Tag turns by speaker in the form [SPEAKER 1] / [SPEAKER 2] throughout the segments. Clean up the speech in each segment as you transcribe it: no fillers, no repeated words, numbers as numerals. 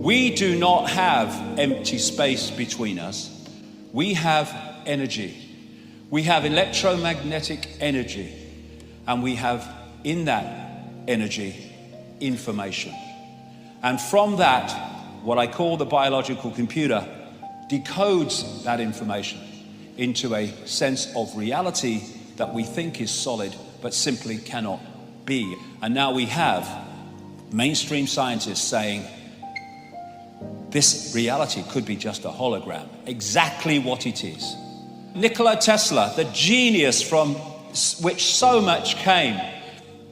[SPEAKER 1] We do not have empty space between us. We have energy. We have electromagnetic energy. And we have, in that energy, information. And from that, what I call the biological computer decodes that information into a sense of reality that we think is solid, but simply cannot be. And now we have mainstream scientists saying, this reality could be just a hologram, exactly what it is. Nikola Tesla, the genius from which so much came,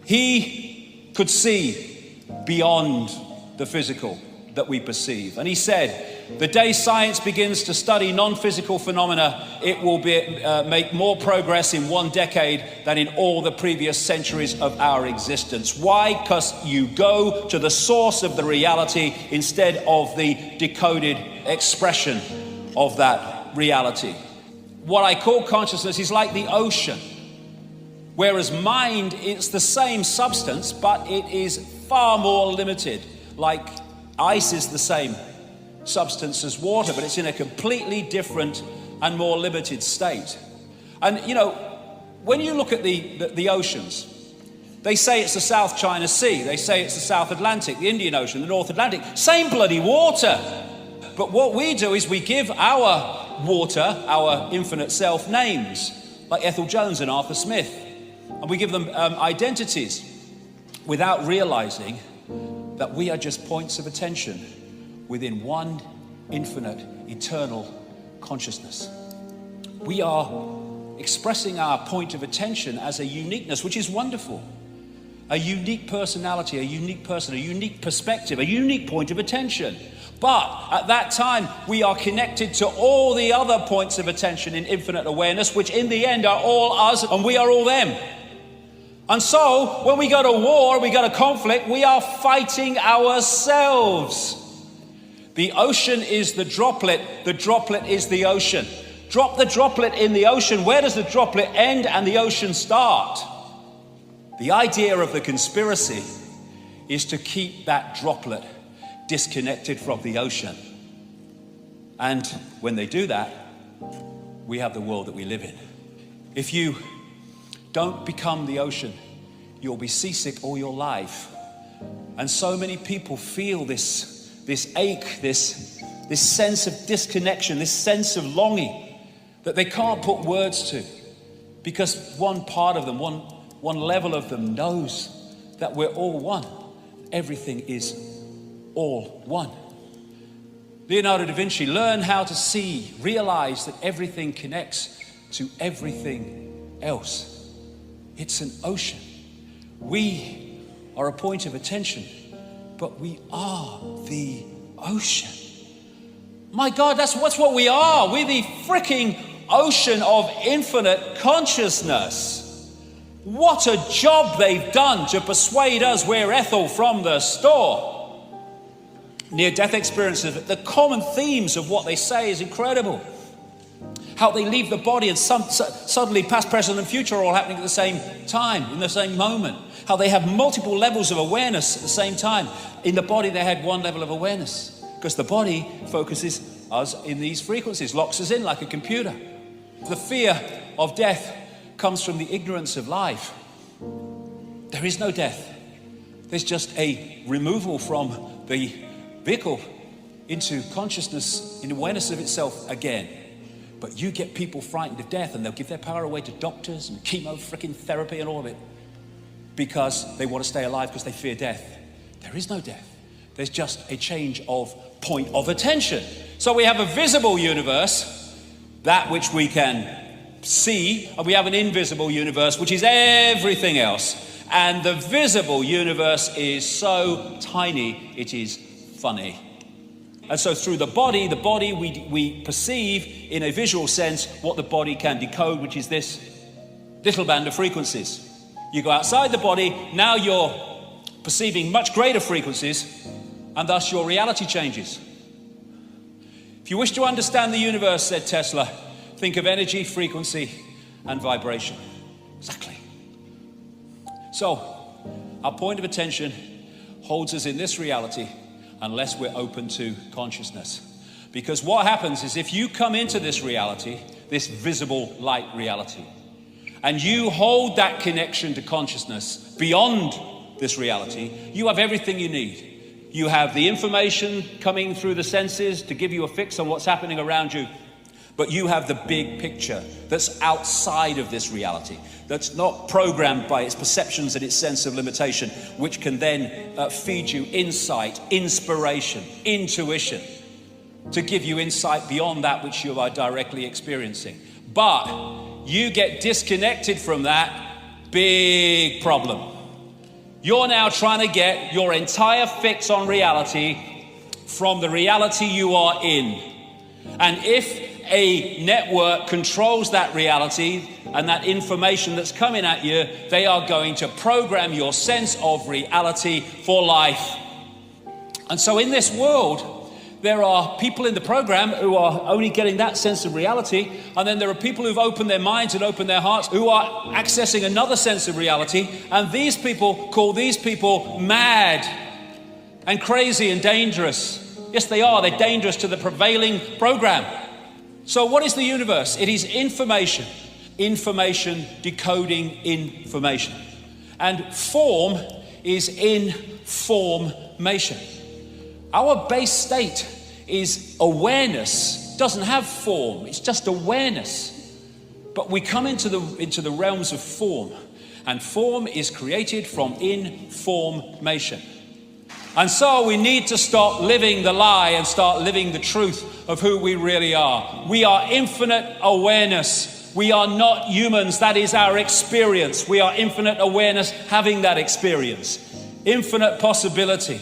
[SPEAKER 1] he could see beyond the physical that we perceive. And he said, the day science begins to study non-physical phenomena, it will make more progress in 1 decade than in all the previous centuries of our existence. Why? Because you go to the source of the reality instead of the decoded expression of that reality. What I call consciousness is like the ocean, whereas mind, it's the same substance, but it is far more limited. Like ice is the same substance as water, but it's in a completely different and more limited state. And you know, when you look at the oceans, they say it's the South China Sea, they say it's the South Atlantic, the Indian Ocean, the North Atlantic, same bloody water. But what we do is we give our water, our infinite self, names, like Ethel Jones and Arthur Smith, and we give them identities without realizing that we are just points of attention within one infinite, eternal consciousness. We are expressing our point of attention as a uniqueness, which is wonderful. A unique personality, a unique person, a unique perspective, a unique point of attention. But at that time, we are connected to all the other points of attention in infinite awareness, which in the end are all us and we are all them. And so, when we go to war, we go to conflict, we are fighting ourselves. The ocean is the droplet is the ocean. Drop the droplet in the ocean, where does the droplet end and the ocean start? The idea of the conspiracy is to keep that droplet disconnected from the ocean. And when they do that, we have the world that we live in. If you don't become the ocean, you'll be seasick all your life. And so many people feel this ache, this sense of disconnection, this sense of longing that they can't put words to, because one part of them, one level of them knows that we're all one. Everything is all one. Leonardo da Vinci learned how to see, realize that everything connects to everything else. It's an ocean. We are a point of attention, but we are the ocean. My God, that's what we are. We're the freaking ocean of infinite consciousness. What a job they've done to persuade us we're Ethel from the store. Near-death experiences, the common themes of what they say is incredible. How they leave the body and suddenly past, present and future are all happening at the same time, in the same moment. How they have multiple levels of awareness at the same time. In the body they had one level of awareness, because the body focuses us in these frequencies, locks us in like a computer. The fear of death comes from the ignorance of life. There is no death. There's just a removal from the vehicle into consciousness, in awareness of itself again. But you get people frightened of death and they'll give their power away to doctors and chemo freaking therapy and all of it because they want to stay alive because they fear death. There is no death. There's just a change of point of attention. So we have a visible universe, that which we can see, and we have an invisible universe, which is everything else. And the visible universe is so tiny, it is funny. And so through the body we perceive in a visual sense what the body can decode, which is this little band of frequencies. You go outside the body, now you're perceiving much greater frequencies, and thus your reality changes. If you wish to understand the universe, said Tesla, think of energy, frequency, and vibration. Exactly. So, our point of attention holds us in this reality, unless we're open to consciousness. Because what happens is if you come into this reality, this visible light reality, and you hold that connection to consciousness beyond this reality, you have everything you need. You have the information coming through the senses to give you a fix on what's happening around you, but you have the big picture that's outside of this reality, that's not programmed by its perceptions and its sense of limitation, which can then feed you insight, inspiration, intuition, to give you insight beyond that which you are directly experiencing. But you get disconnected from that, big problem. You're now trying to get your entire fix on reality from the reality you are in. And if a network controls that reality and that information that's coming at you, they are going to program your sense of reality for life. And so in this world, there are people in the program who are only getting that sense of reality, and then there are people who've opened their minds and opened their hearts who are accessing another sense of reality, and these people call these people mad and crazy and dangerous. Yes, they are. They're dangerous to the prevailing program. So what is the universe? It is information. Information decoding information. And form is information. Our base state is awareness. Doesn't have form, it's just awareness. But we come into the realms of form, and form is created from information. And so we need to stop living the lie and start living the truth of who we really are. We are infinite awareness. We are not humans. That is our experience. We are infinite awareness having that experience. Infinite possibility.